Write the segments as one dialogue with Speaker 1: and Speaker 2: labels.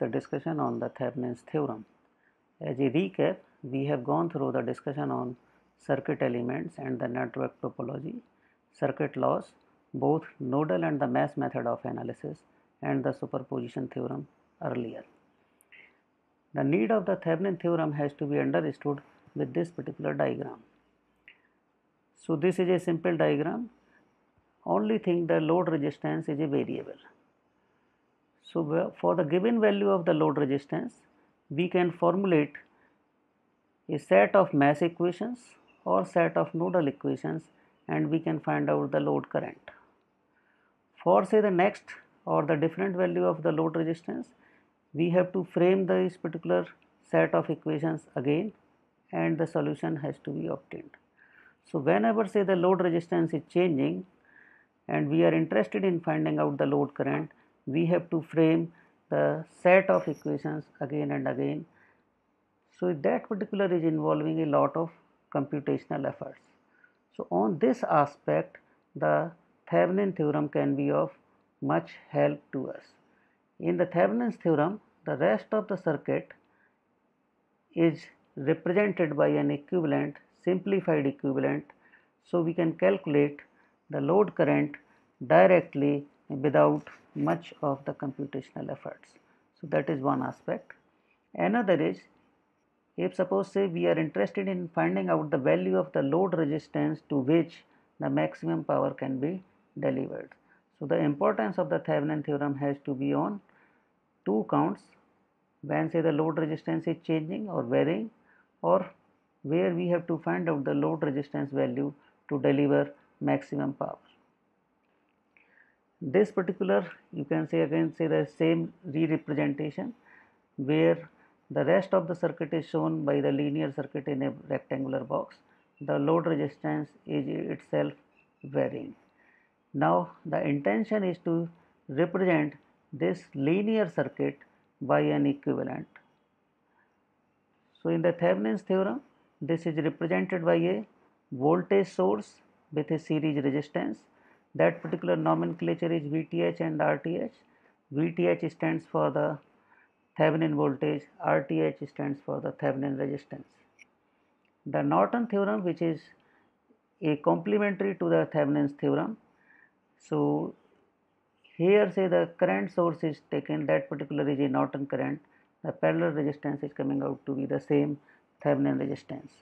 Speaker 1: the discussion on the Thevenins theorem. As a recap, we have gone through the discussion on circuit elements and the network topology, circuit laws, both nodal and the mesh method of analysis, and the superposition theorem earlier. The need of the Thevenin theorem has to be understood with this particular diagram. So this is a simple diagram. Only thing, the load resistance is a variable. So for the given value of the load resistance, we can formulate a set of mesh equations or set of nodal equations, and we can find out the load current. For say the next or the different value of the load resistance, we have to frame this particular set of equations again, and the solution has to be obtained. So whenever say the load resistance is changing and we are interested in finding out the load current, we have to frame the set of equations again and again. So that particular is involving a lot of computational efforts. So on this aspect, the Thevenin theorem can be of much help to us. In the Thevenin's theorem, the rest of the circuit is represented by an equivalent, simplified equivalent, so we can calculate the load current directly without much of the computational efforts. So that is one aspect. Another is, if suppose say we are interested in finding out the value of the load resistance to which the maximum power can be delivered. So the importance of the Thevenin theorem has to be on two counts: when say the load resistance is changing or varying, or where we have to find out the load resistance value to deliver maximum power. This particular, you can say again say the same re-representation, where the rest of the circuit is shown by the linear circuit in a rectangular box. The load resistance is itself varying. Now the intention is to represent this linear circuit by an equivalent. So in the Thevenin's theorem, this is represented by a voltage source with a series resistance. That particular nomenclature is VTH and RTH. VTH stands for the Thevenin voltage, RTH stands for the Thevenin resistance. The Norton theorem, which is a complementary to the Thevenin's theorem. So here say the current source is taken, that particular is a Norton current. The parallel resistance is coming out to be the same Thevenin resistance.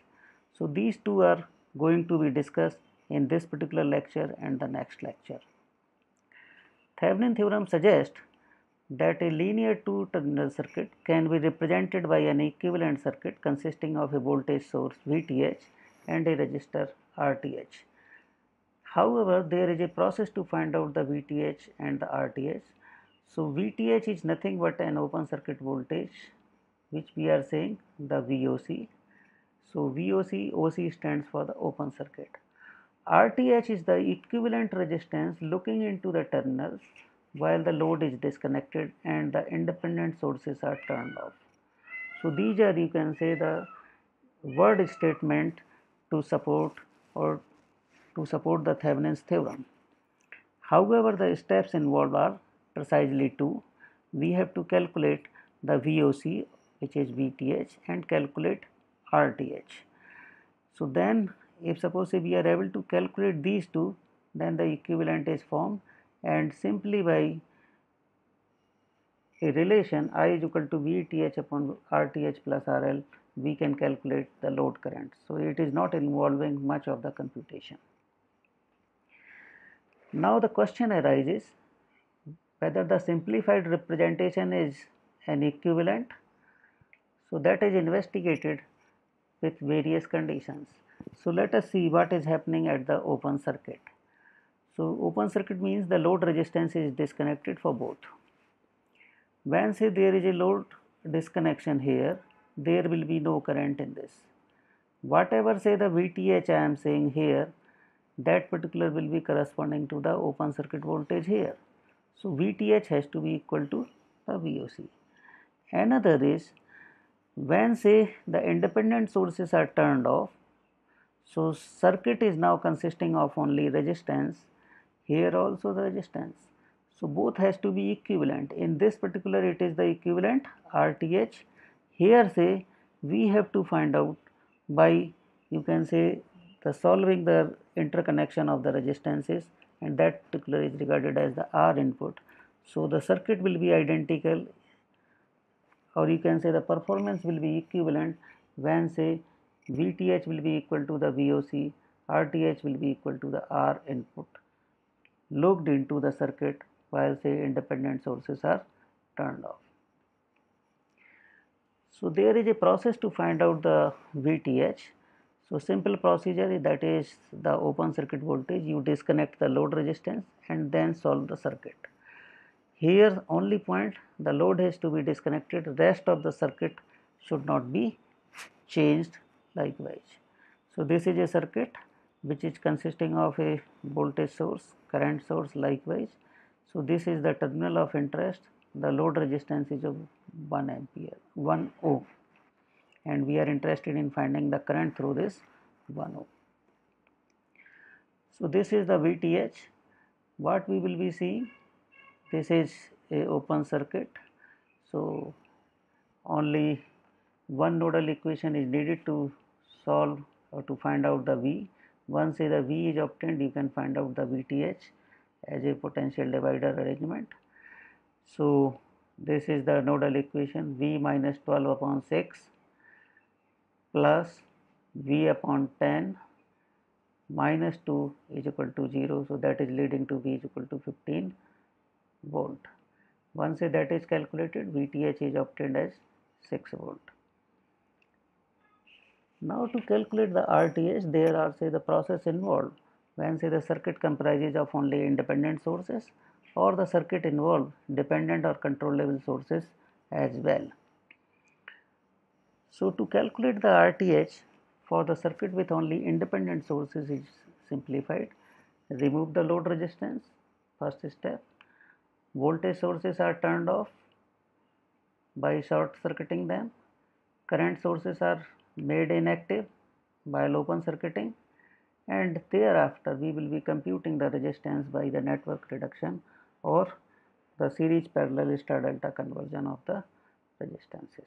Speaker 1: So these two are going to be discussed in this particular lecture and the next lecture. Thevenin theorem suggests that a linear two-terminal circuit can be represented by an equivalent circuit consisting of a voltage source VTH and a resistor RTH. However, there is a process to find out the VTH and the RTH. So VTH is nothing but an open circuit voltage, which we are saying the VOC. So VOC, OC stands for the open circuit. RTH is the equivalent resistance looking into the terminals while the load is disconnected and the independent sources are turned off. So these are, you can say, the word statement to support the Thevenin's theorem. However, the steps involved are precisely two. We have to calculate the VOC, which is VTH, and calculate RTH. So then, if suppose we are able to calculate these two, then the equivalent is formed, and simply by a relation I is equal to VTH upon RTH plus RL, we can calculate the load current. So it is not involving much of the computation. Now the question arises whether the simplified representation is an equivalent. So that is investigated with various conditions. So let us see what is happening at the open circuit. So open circuit means the load resistance is disconnected for both. When say there is a load disconnection here, there will be no current in this. Whatever say the VTH I am saying here, that particular will be corresponding to the open circuit voltage here. So VTH has to be equal to the VOC. Another is, when say the independent sources are turned off, so circuit is now consisting of only resistance, here also the resistance. So both has to be equivalent. In this particular it is the equivalent RTH. Here say we have to find out by, you can say, the solving the interconnection of the resistances, and that particular is regarded as the R input. So the circuit will be identical, or you can say the performance will be equivalent when say VTH will be equal to the VOC, RTH will be equal to the R input looked into the circuit while say independent sources are turned off. So there is a process to find out the VTH. So simple procedure is, that is the open circuit voltage, you disconnect the load resistance and then solve the circuit. Here only point, the load has to be disconnected, rest of the circuit should not be changed likewise. So this is a circuit which is consisting of a voltage source, current source likewise. So this is the terminal of interest, the load resistance is of 1 ampere, 1 ohm, and we are interested in finding the current through this 1 ohm. So this is the VTH. What we will be seeing, this is a open circuit, so only one nodal equation is needed to solve or to find out the V. Once the V is obtained, you can find out the VTH as a potential divider arrangement. So this is the nodal equation, V minus 12 upon 6 plus V upon 10 minus 2 is equal to 0. So that is leading to V is equal to 15 volt. Once that is calculated, VTH is obtained as 6 volt. Now to calculate the RTH, there are say the process involved when say the circuit comprises of only independent sources, or the circuit involve dependent or controllable sources as well. So to calculate the RTH for the circuit with only independent sources is simplified. Remove the load resistance, first step. Voltage sources are turned off by short circuiting them. Current sources are made inactive by open circuiting, and thereafter we will be computing the resistance by the network reduction or the series parallel star delta conversion of the resistances.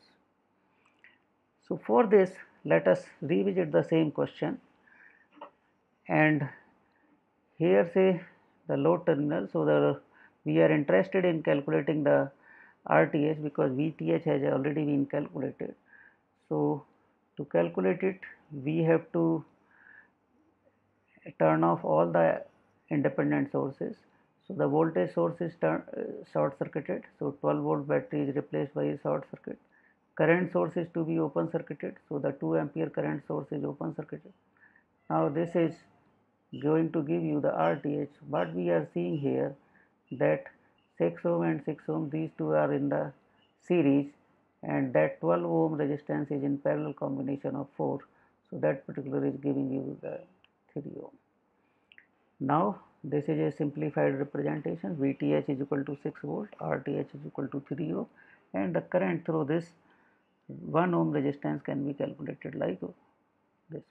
Speaker 1: So for this, let us revisit the same question, and here say the load terminal. So we are interested in calculating the RTH because VTH has already been calculated. So to calculate it, we have to turn off all the independent sources. So the voltage source is short circuited. So 12 volt battery is replaced by a short circuit. Current source is to be open circuited. So the 2 ampere current source is open circuited. Now this is going to give you the RTH. What we are seeing here, that 6 ohm and 6 ohm, these two are in the series, and that 12 ohm resistance is in parallel combination of 4. So that particular is giving you the 3 ohm. Now this is a simplified representation. VTH is equal to 6 volt, RTH is equal to 3 ohm, and the current through this 1 ohm resistance can be calculated like this.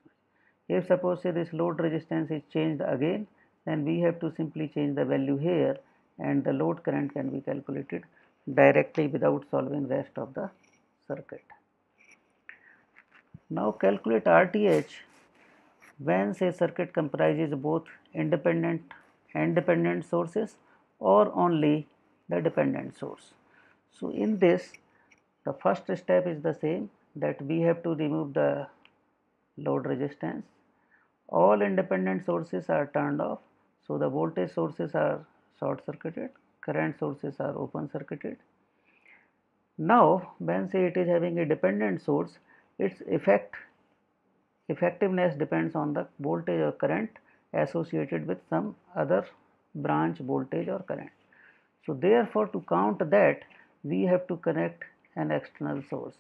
Speaker 1: If suppose say this load resistance is changed again, then we have to simply change the value here, and the load current can be calculated directly without solving rest of the circuit. Now calculate RTH when say circuit comprises both independent and dependent sources or only the dependent source. So in this, the first step is the same, that we have to remove the load resistance. All independent sources are turned off, so the voltage sources are short circuited, current sources are open circuited. Now when say it is having a dependent source, its effectiveness depends on the voltage or current associated with some other branch voltage or current. So therefore to count that, we have to connect an external source.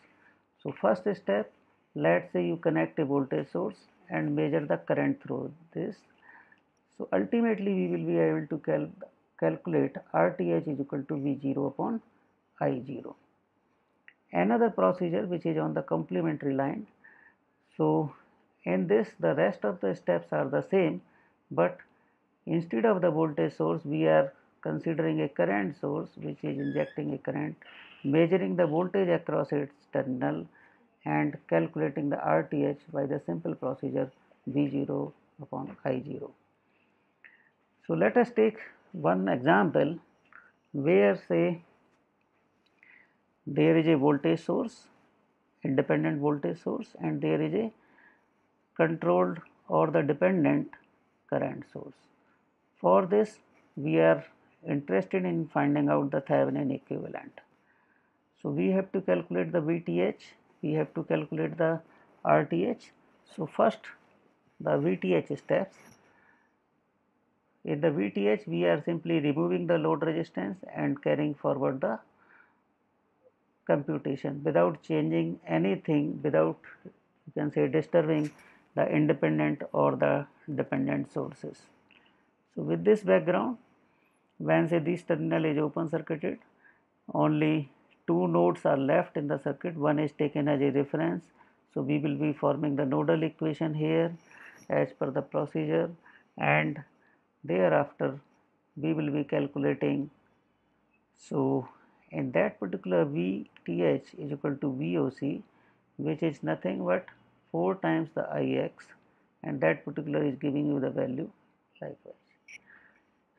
Speaker 1: So first step, let's say you connect a voltage source and measure the current through this. So ultimately we will be able to calculate RTH is equal to V0 upon I0. Another procedure which is on the complementary line. So in this, the rest of the steps are the same, but instead of the voltage source, we are considering a current source which is injecting a current, measuring the voltage across its terminal and calculating the RTH by the simple procedure V0 upon I0. So let us take one example where, say, there is a voltage source, independent voltage source, and there is a controlled or the dependent current source. For this, we are interested in finding out the Thevenin equivalent. So we have to calculate the VTH, we have to calculate the RTH. So first, the VTH steps. In the VTH, we are simply removing the load resistance and carrying forward the computation without changing anything, without, you can say, disturbing the independent or the dependent sources. So with this background, when say this terminal is open circuited, only two nodes are left in the circuit. One is taken as a reference, so we will be forming the nodal equation here as per the procedure, and thereafter we will be calculating. So in that particular VTH is equal to VOC, which is nothing but 4 times the IX, and that particular is giving you the value likewise.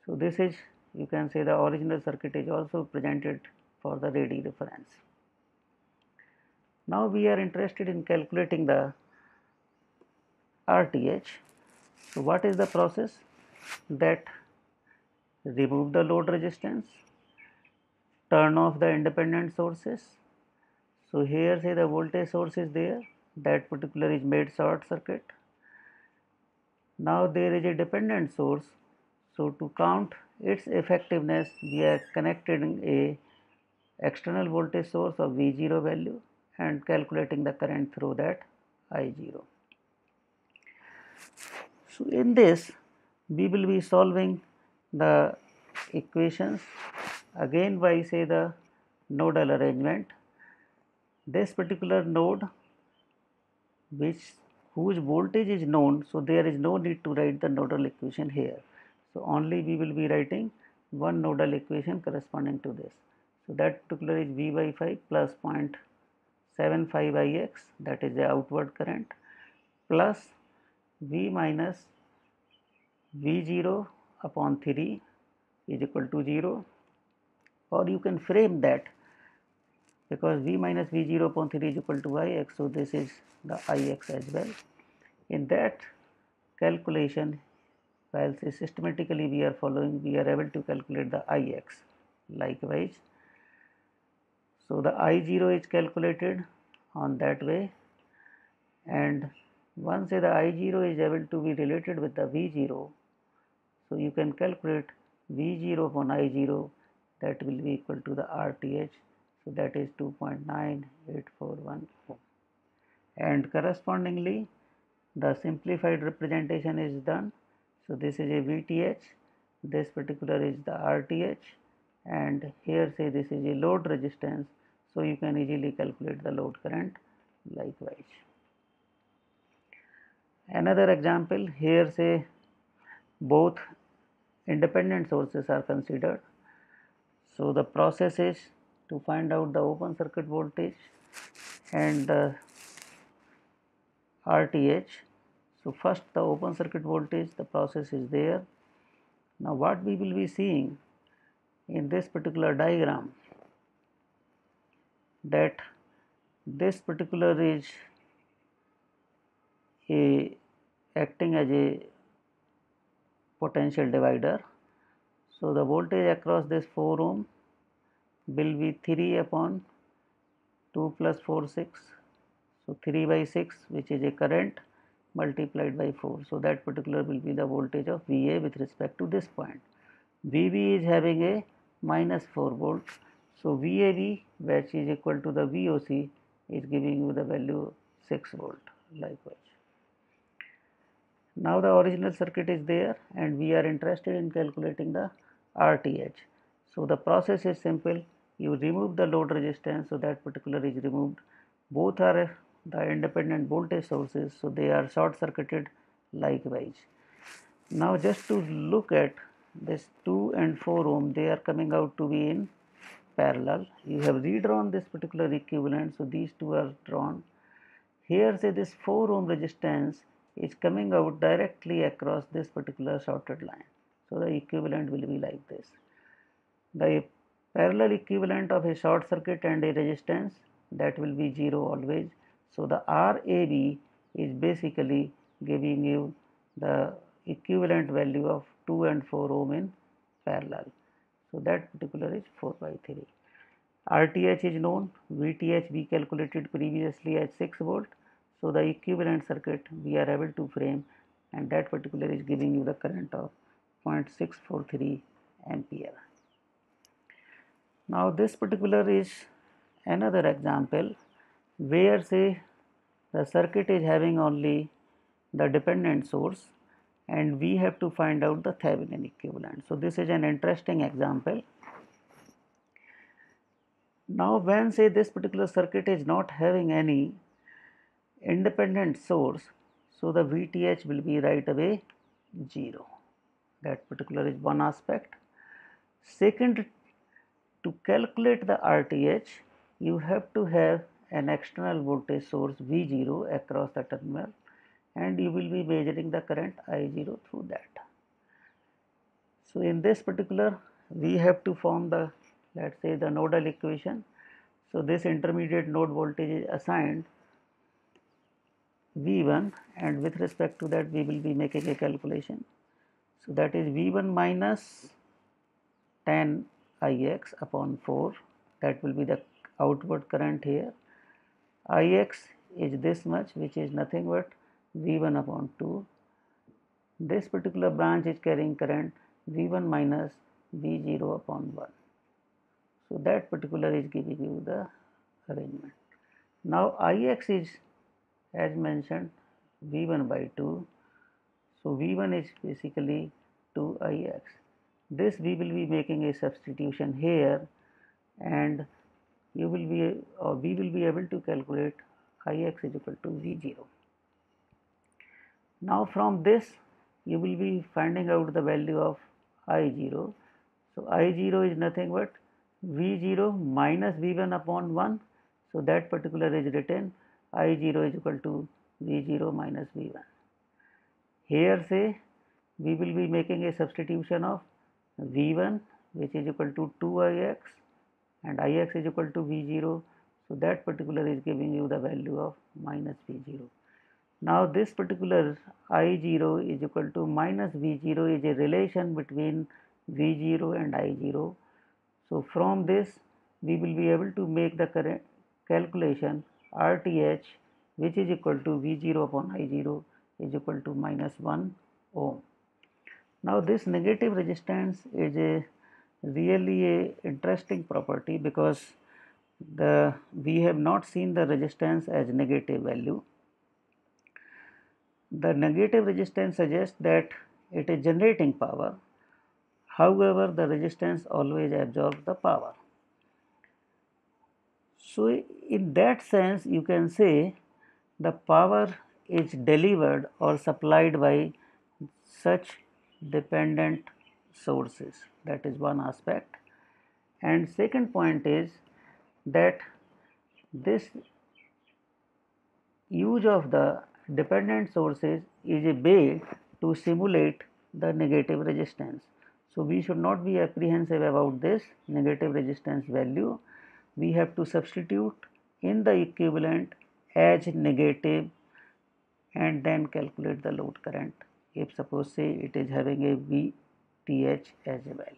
Speaker 1: So this is, you can say, the original circuit is also presented for the ready reference. Now we are interested in calculating the RTH. So what is the process? That remove the load resistance, turn off the independent sources. So here say the voltage source is there, that particular is made short circuit. Now there is a dependent source, so to count its effectiveness we are connecting a external voltage source of V0 value and calculating the current through that I0. So in this we will be solving the equations again by, say, the nodal arrangement. This particular node whose voltage is known, so there is no need to write the nodal equation here. So only we will be writing one nodal equation corresponding to this. So that particular is V by 5 plus 0.75 Ix, that is the outward current, plus V minus V0 upon 3 is equal to 0, or you can frame that, because V minus V0 upon 3 is equal to Ix, so this is the Ix as well. In that calculation, while systematically we are following, we are able to calculate the Ix likewise. So the I0 is calculated on that way, and once the I0 is able to be related with the V0, so you can calculate V0 upon I0, that will be equal to the RTH, so that is 2.9841 ohm. And correspondingly the simplified representation is done. So this is a VTH, this particular is the RTH, and here say this is a load resistance, so you can easily calculate the load current likewise. Another example, here say both independent sources are considered. So the process is to find out the open circuit voltage and the RTH. So first the open circuit voltage, the process is there. Now what we will be seeing in this particular diagram, that this particular is acting as a potential divider. So the voltage across this 4 ohm will be 3 upon 2 plus 4 6, so 3 by 6, which is a current, multiplied by 4. So that particular will be the voltage of VA with respect to this point. VB is having a minus 4 volt, so VAB, which is equal to the VOC, is giving you the value 6 volt likewise. Now the original circuit is there and we are interested in calculating the RTH. So the process is simple, you remove the load resistance, so that particular is removed. Both are the independent voltage sources, so they are short circuited likewise. Now just to look at this 2 and 4 ohm, they are coming out to be in parallel. You have redrawn this particular equivalent, so these two are drawn. Here say this 4 ohm resistance is coming out directly across this particular shorted line. So the equivalent will be like this. The parallel equivalent of a short circuit and a resistance, that will be 0 always. So the RAB is basically giving you the equivalent value of 2 and 4 ohm in parallel. So that particular is 4 by 3. RTH is known, VTH we calculated previously as 6 volt. So the equivalent circuit we are able to frame, and that particular is giving you the current of 0.643 ampere. Now this particular is another example where say the circuit is having only the dependent source and we have to find out the Thevenin equivalent. So this is an interesting example. Now when say this particular circuit is not having any independent source, so the VTH will be right away 0. That particular is one aspect. Second, to calculate the RTH, you have to have an external voltage source V0 across the terminal, and you will be measuring the current I0 through that. So in this particular, we have to form the, let's say, the nodal equation. So this intermediate node voltage is assigned V1, and with respect to that we will be making a calculation. So that is V1 minus 10 Ix upon 4, that will be the outward current here. Ix is this much, which is nothing but V1 upon 2. This particular branch is carrying current V1 minus V0 upon 1. So that particular is giving you the arrangement. Now Ix is, as mentioned, V1 by 2. So V1 is basically 2Ix. This we will be making a substitution here, and you will be we will be able to calculate Ix is equal to V0. Now from this you will be finding out the value of I0. So I0 is nothing but V0 minus V1 upon 1. So that particular is written I0 is equal to V0 minus V1. Here say we will be making a substitution of V1, which is equal to 2Ix, and Ix is equal to V0. So that particular is giving you the value of minus V0. Now this particular I0 is equal to minus V0 is a relation between V0 and I0. So from this we will be able to make the current calculation RTH, which is equal to V0 upon I0 is equal to minus 1 ohm. Now this negative resistance is a really a interesting property, because we have not seen the resistance as negative value. The negative resistance suggests that it is generating power. However, the resistance always absorbs the power. So in that sense you can say the power is delivered or supplied by such dependent sources. That is one aspect. And second point is that this use of the dependent sources is a way to simulate the negative resistance. So we should not be apprehensive about this negative resistance value. We have to substitute in the equivalent as negative and then calculate the load current, if suppose say it is having a VTH as well.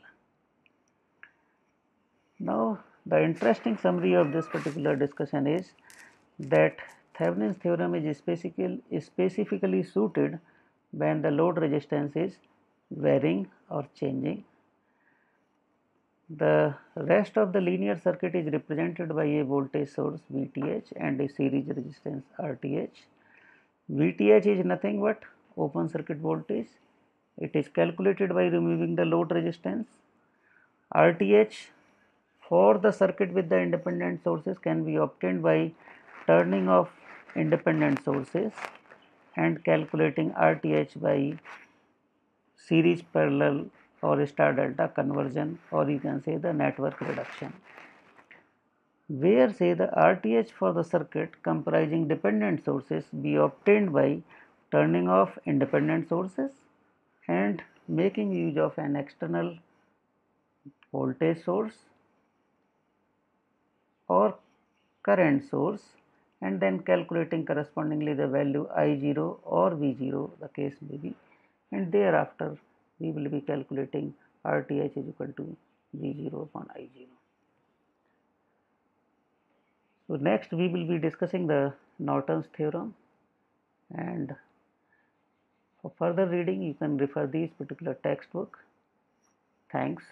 Speaker 1: Now the interesting summary of this particular discussion is that Thevenin's theorem is specifically suited when the load resistance is varying or changing. The rest of the linear circuit is represented by a voltage source VTH and a series resistance RTH. VTH is nothing but open circuit voltage. It is calculated by removing the load resistance. RTH for the circuit with the independent sources can be obtained by turning off independent sources and calculating RTH by series parallel or star delta conversion, or you can say the network reduction, where say the RTH for the circuit comprising dependent sources be obtained by turning off independent sources and making use of an external voltage source or current source, and then calculating correspondingly the value I0 or V0 the case may be, and thereafter we will be calculating RTH is equal to V0 upon I0. So next we will be discussing the Norton's theorem, and for further reading you can refer these particular textbook. Thanks.